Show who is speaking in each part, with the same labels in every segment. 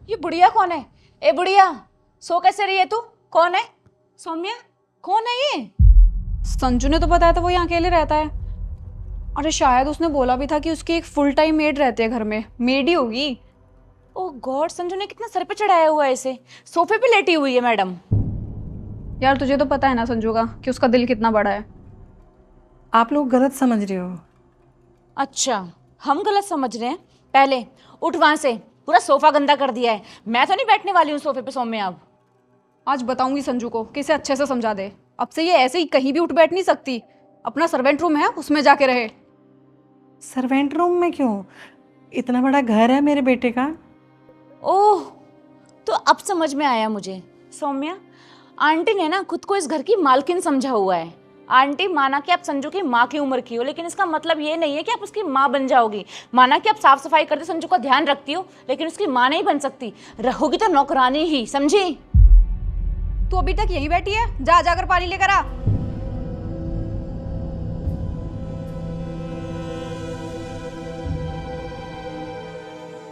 Speaker 1: ये बुढ़िया कौन है? ए बुढ़िया, सो कैसे रही है तू? कौन है? सौम्या, कौन है ये?
Speaker 2: संजू ने तो बताया था वो यहाँ अकेले रहता है। अरे शायद उसने बोला भी था कि उसकी एक फुल टाइम मेड रहती है घर में, मेड ही होगी।
Speaker 1: ओ गॉड, संजू ने कितना सर पे चढ़ाया हुआ है इसे। सोफे पे लेटी हुई है मैडम।
Speaker 2: यार तुझे तो पता है ना संजू का कि उसका दिल कितना बड़ा है।
Speaker 3: आप लोग गलत समझ रहे हो।
Speaker 1: अच्छा, हम गलत समझ रहे हैं? पहले उठ वहां से, पूरा सोफा गंदा कर दिया है। मैं तो नहीं बैठने वाली हूँ सोफे पे सौम्या अब।
Speaker 2: आज बताऊंगी संजू को कि इसे अच्छे से समझा दे। अब से ये ऐसे ही कहीं भी उठ बैठ नहीं सकती। अपना सर्वेंट रूम है, उसमें जाके रहे।
Speaker 3: सर्वेंट रूम में क्यों? इतना बड़ा घर है मेरे बेटे का।
Speaker 1: ओह, तो अब समझ में आया मुझे। सौम्या, आंटी ने ना खुद को इस घर की मालकिन समझा हुआ है। आंटी, माना कि आप संजू की माँ की उम्र की हो, लेकिन इसका मतलब ये नहीं है कि आप उसकी माँ बन जाओगी। माना कि आप साफ सफाई करते संजू का ध्यान रखती हो, लेकिन उसकी माँ नहीं बन सकती। रहोगी तो नौकरानी ही, समझी?
Speaker 2: तू अभी तक यहीं बैठी है? जा जाकर पानी लेकर आ।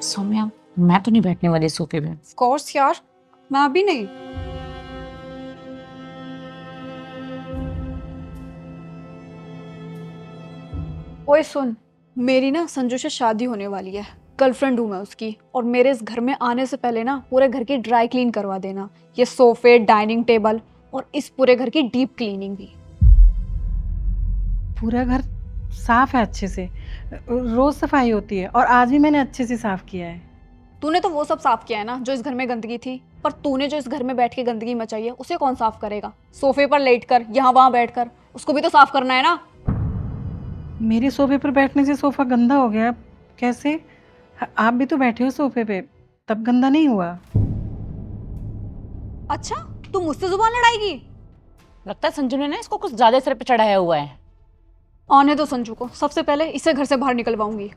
Speaker 1: सौम्या, मैं तो नहीं बैठने वाली सोफे पे।
Speaker 2: ऑफ कोर्स यार, मैं अभी नहीं। ओए सुन, मेरी ना संजू से शादी होने वाली है। गर्लफ्रेंड हूँ मैं उसकी, और मेरे इस घर में आने से पहले ना पूरे घर की ड्राई क्लीन करवा देना। ये सोफे, डाइनिंग टेबल और इस पूरे घर की डीप क्लीनिंग भी।
Speaker 3: पूरा घर साफ है अच्छे से, रोज सफाई होती है और आज भी मैंने अच्छे से साफ किया है।
Speaker 2: तूने तो वो सब साफ किया है ना जो इस घर में गंदगी थी, पर तूने जो इस घर में बैठ के गंदगी मचाई है उसे कौन साफ करेगा? सोफे पर लेटकर, यहाँ वहाँ बैठकर, उसको भी तो साफ करना है ना।
Speaker 3: मेरे सोफे पर बैठने से सोफा गंदा हो गया? कैसे? आप भी तो बैठे हो सोफे पे, तब गंदा नहीं हुआ?
Speaker 2: अच्छा, तू मुझसे जुबान लड़ाएगी?
Speaker 1: लगता है संजू ने ना इसको कुछ ज्यादा सिर पे चढ़ाया हुआ है।
Speaker 2: आने दो संजू को, सबसे पहले इसे घर से बाहर निकलवाऊंगी।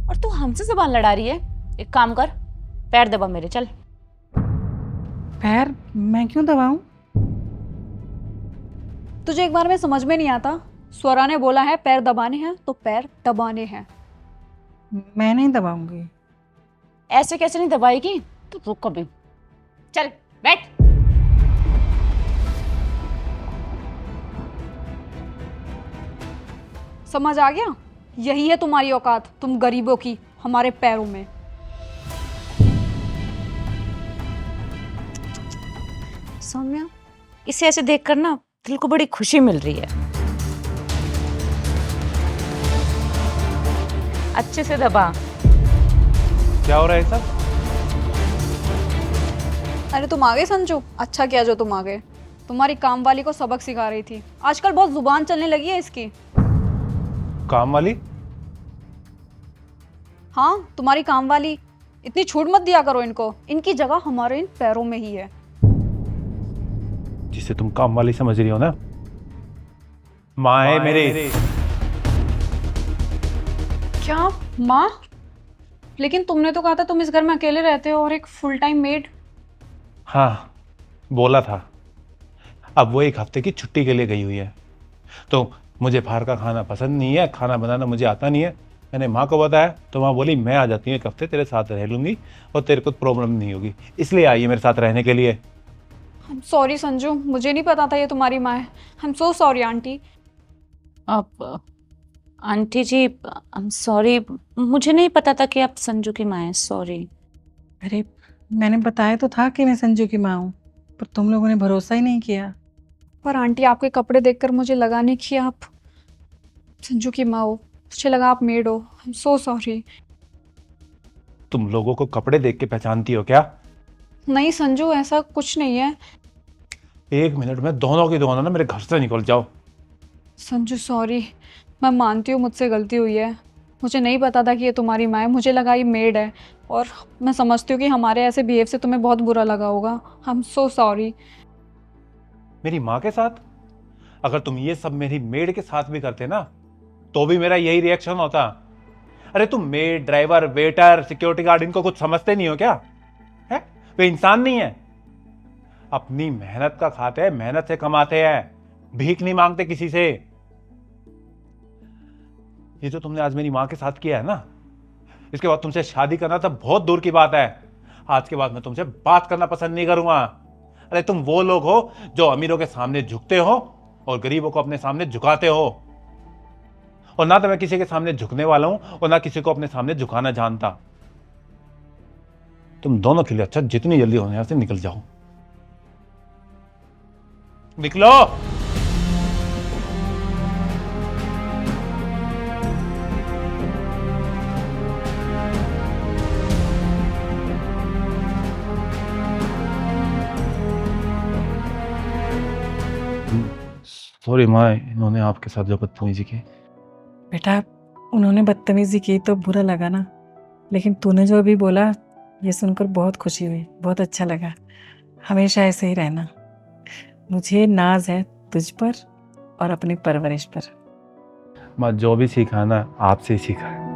Speaker 1: और तू हमसे जुबान लड़ा रही है? एक काम कर, पैर दबा मेरे, चल।
Speaker 3: पैर? मैं क्यों दबाऊं?
Speaker 2: तुझे एक बार में समझ में नहीं आता? स्वरा ने बोला है पैर दबाने हैं तो पैर दबाने हैं।
Speaker 3: मैं नहीं दबाऊंगी।
Speaker 1: ऐसे कैसे नहीं दबाएगी? तो रुक कभी, चल बैठ।
Speaker 2: समझ आ गया? यही है तुम्हारी औकात, तुम गरीबों की हमारे पैरों में।
Speaker 1: सौम्या, इसे ऐसे देखकर ना दिल को बड़ी खुशी मिल रही है। अच्छे से दबा।
Speaker 4: क्या हो रहा है सब?
Speaker 2: अरे तुम आ गए संजू, अच्छा किया जो तुम आ गए। तुम्हारी काम वाली को सबक सिखा रही थी, आजकल बहुत जुबान चलने लगी है इसकी।
Speaker 4: काम वाली?
Speaker 2: हाँ, तुम्हारी काम वाली। इतनी छूट मत दिया करो इनको, इनकी जगह हमारे इन पैरों में ही है।
Speaker 4: जिसे तुम काम वाली समझ रही हो ना, माँ है मेरे।
Speaker 2: क्या माँ? लेकिन तुमने तो कहा था तुम इस घर में अकेले रहते हो और एक फुल टाइम मेड।
Speaker 4: हाँ, बोला था। अब वो एक हफ्ते की छुट्टी के लिए गई हुई है। तो मुझे बाहर का खाना पसंद नहीं है, खाना बनाना मुझे आता नहीं है। मैंने माँ को बताया तो माँ बोली मैं आ जाती हूँ, एक हफ्ते तेरे साथ रह लूँगी और तेरे को प्रॉब्लम नहीं होगी, इसलिए आई है मेरे साथ रहने के लिए।
Speaker 2: सॉरी संजू, मुझे नहीं पता था ये तुम्हारी माँ है। I am so sorry aunty.
Speaker 1: अब aunty ji, I am sorry, मुझे नहीं पता था कि आप संजू की माँ हैं। सॉरी।
Speaker 3: अरे मैंने बताया तो था कि मैं संजू की माँ हूँ, पर तुम लोगों ने भरोसा ही नहीं किया।
Speaker 2: पर आंटी, आपके कपड़े देखकर मुझे लगा नहीं कि आप संजू की माँ हो, मुझे लगा आप मेड हो। आई एम सो सॉरी।
Speaker 4: तुम लोगों को कपड़े देख के पहचानती हो क्या?
Speaker 2: नहीं संजू, ऐसा कुछ नहीं है।
Speaker 4: एक मिनट में दोनों की दोनों ना मेरे घर से निकल जाओ।
Speaker 2: संजू सॉरी, मैं मानती हूँ मुझसे गलती हुई है। मुझे नहीं पता था कि ये तुम्हारी माँ है, मुझे लगा ये मेड है। और मैं समझती हूँ कि हमारे ऐसे बिहेव से तुम्हें बहुत बुरा लगा होगा। आई एम सो सॉरी।
Speaker 4: मेरी माँ के साथ? अगर तुम ये सब मेरी मेड के साथ भी करते ना तो भी मेरा यही रिएक्शन होता। अरे तुम made, driver, waiter, security guard, इनको कुछ समझते नहीं हो क्या? है? वे इंसान नहीं है? अपनी मेहनत का खाते हैं, मेहनत से कमाते हैं, भीख नहीं मांगते किसी से। ये जो तुमने आज मेरी माँ के साथ किया है ना, इसके बाद तुमसे शादी करना तो बहुत दूर की बात है। आज के बाद मैं तुमसे बात करना पसंद नहीं करूंगा। अरे तुम वो लोग हो जो अमीरों के सामने झुकते हो और गरीबों को अपने सामने झुकाते हो। और ना तो मैं किसी के सामने झुकने वाला हूं और ना किसी को अपने सामने झुकाना जानता। तुम दोनों के लिए अच्छा जितनी जल्दी हो यहां से निकल जाओ। निकलो। सॉरी माँ, इन्होंने आपके साथ जो बदतमीजी की।
Speaker 3: बेटा उन्होंने बदतमीजी की तो बुरा लगा ना, लेकिन तूने जो अभी बोला ये सुनकर बहुत खुशी हुई, बहुत अच्छा लगा। हमेशा ऐसे ही रहना। मुझे नाज है तुझ पर और अपनी परवरिश पर।
Speaker 4: माँ जो भी सीखा ना आपसे ही सीखा है।